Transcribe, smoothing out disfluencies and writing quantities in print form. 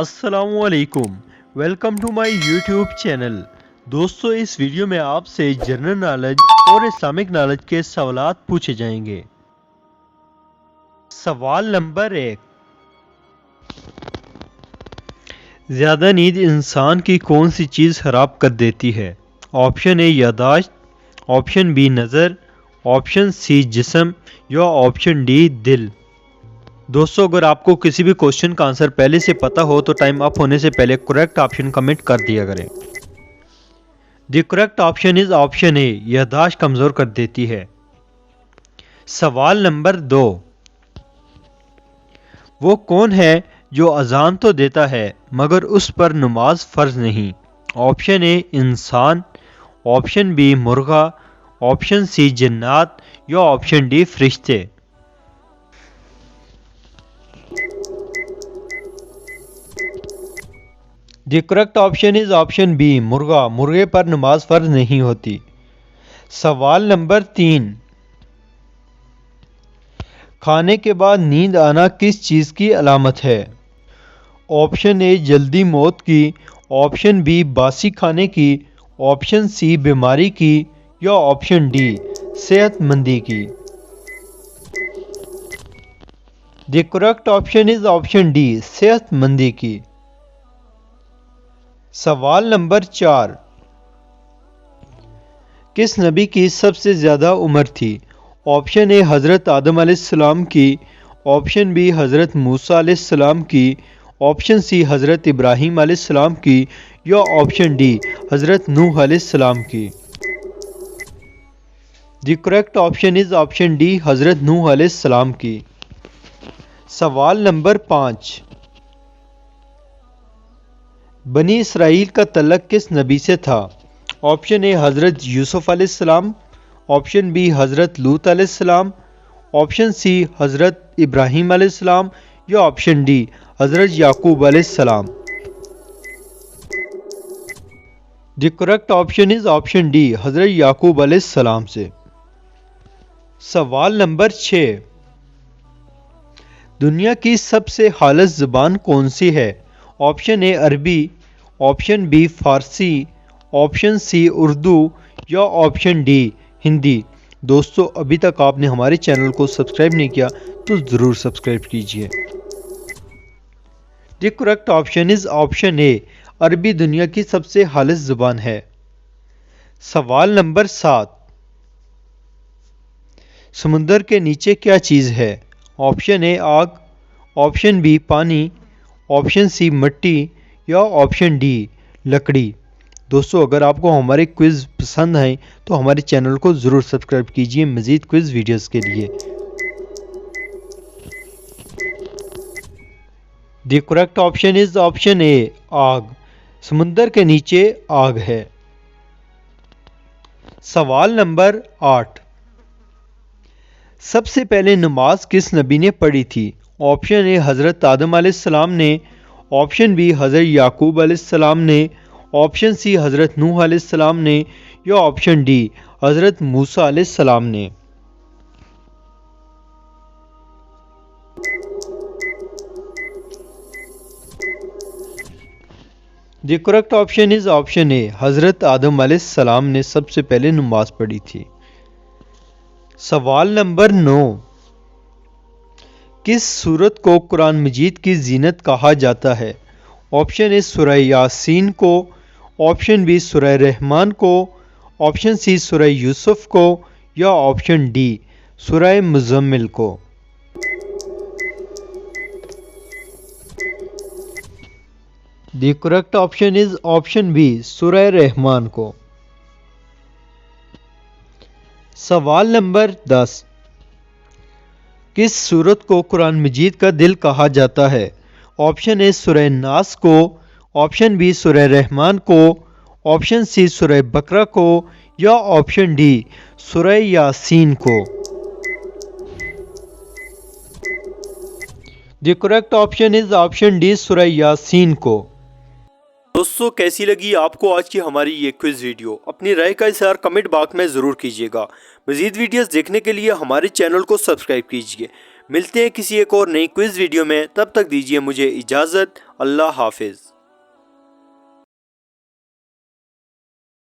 अस्सलामुअलैकुम, welcome to my YouTube channel. दोस्तों, इस वीडियो में आपसे जनरल नॉलेज और इस्लामिक नॉलेज के सवालात पूछे जाएंगे। सवाल नंबर 1, ज़्यादा नींद इंसान की कौन सी चीज़ खराब कर देती है? ऑप्शन ए यादाश्त, ऑप्शन बी नज़र, ऑप्शन सी जिस्म या ऑप्शन डी दिल। दोस्तों, अगर आपको किसी भी क्वेश्चन का आंसर पहले से पता हो तो टाइम अप होने से पहले करेक्ट ऑप्शन कमेंट कर दिया करें। The correct option is option A, याददाश्त कमज़ोर कर देती है। सवाल नंबर 2, वो कौन है जो अजान तो देता है मगर उस पर नमाज फ़र्ज नहीं? ऑप्शन ए इंसान, ऑप्शन बी मुर्गा, ऑप्शन सी जन्नात या ऑप्शन डी फरिश्ते। The correct option is option B मुर्गा, मुर्गे पर नमाज फ़र्ज नहीं होती। सवाल नंबर 3, खाने के बाद नींद आना किस चीज़ की अलामत है? ऑप्शन ए जल्दी मौत की, ऑप्शन बी बासी खाने की, ऑप्शन सी बीमारी की या ऑप्शन डी सेहतमंदी की। The correct option is option D सेहतमंदी की। सवाल नंबर 4, किस नबी की सबसे ज़्यादा उम्र थी? ऑप्शन ए हज़रत आदम अलैहिस्सलाम की, ऑप्शन बी हज़रत मूसा अलैहिस्सलाम की, ऑप्शन सी हज़रत इब्राहीम अलैहिस्सलाम की या ऑप्शन डी हज़रत नूह अलैहिस्सलाम की। The correct option is option D हज़रत नूह अलैहिस्सलाम की। सवाल नंबर 5, बनी इसराइल का तलक किस नबी से था? ऑप्शन ए हज़रत यूसुफ अलैहिस्सलाम, ऑप्शन बी हज़रत लूत अलैहिस्सलाम, ऑप्शन सी हज़रत इब्राहीम अलैहिस्सलाम या ऑप्शन डी हज़रत याकूब अलैहिस्सलाम। The correct option is option D हज़रत याकूब अलैहिस्सलाम से। सवाल नंबर 6, दुनिया की सबसे खालिस ज़ुबान कौन सी है? ऑप्शन ए अरबी, ऑप्शन बी फारसी, ऑप्शन सी उर्दू या ऑप्शन डी हिंदी। दोस्तों, अभी तक आपने हमारे चैनल को सब्सक्राइब नहीं किया तो ज़रूर सब्सक्राइब कीजिए। The correct option is option A, अरबी दुनिया की सबसे खालिस ज़ुबान है। सवाल नंबर 7, समुंदर के नीचे क्या चीज़ है? ऑप्शन ए आग, ऑप्शन बी पानी, ऑप्शन सी मिट्टी या ऑप्शन डी लकड़ी। दोस्तों, अगर आपको हमारे क्विज़ पसंद आए तो हमारे चैनल को ज़रूर सब्सक्राइब कीजिए मज़ीद क्विज़ वीडियोस के लिए। The correct option is option A आग, समुंदर के नीचे आग है। सवाल नंबर 8, सबसे पहले नमाज किस नबी ने पढ़ी थी? ऑप्शन ए हज़रत आदम अलैहिस्सलाम ने, ऑप्शन बी हज़रत याकूब अलैहिस्सलाम ने, ऑप्शन सी हज़रत नूह अलैहिस्सलाम ने या ऑप्शन डी हज़रत मूसा अलैहिस्सलाम ने। The correct option is option A, हज़रत आदम अलैहिस्सलाम ने सबसे पहले नमाज पढ़ी थी। सवाल नंबर 9, किस सूरत को कुरान मजीद की जीनत कहा जाता है? ऑप्शन ए सूरह यासीन को, ऑप्शन बी सूरह रहमान को, ऑप्शन सी सूरह यूसुफ को या ऑप्शन डी सूरह मुज़म्मिल को। The correct option is option B सूरह रहमान को। सवाल नंबर 10, किस सूरत को कुरान मजीद का दिल कहा जाता है? ऑप्शन ए सूरह नास को, ऑप्शन बी सूरह रहमान को, ऑप्शन सी सूरह बकरा को या ऑप्शन डी सूरह यासीन को। The correct option is option D सूरह यासीन को। दोस्तों, कैसी लगी आपको आज की हमारी ये क्विज वीडियो? अपनी राय का इज़हार कमेंट बॉक्स में ज़रूर कीजिएगा। मज़ीद वीडियोस देखने के लिए हमारे चैनल को सब्सक्राइब कीजिए। मिलते हैं किसी एक और नई क्विज वीडियो में, तब तक दीजिए मुझे इजाज़त। अल्लाह हाफिज़।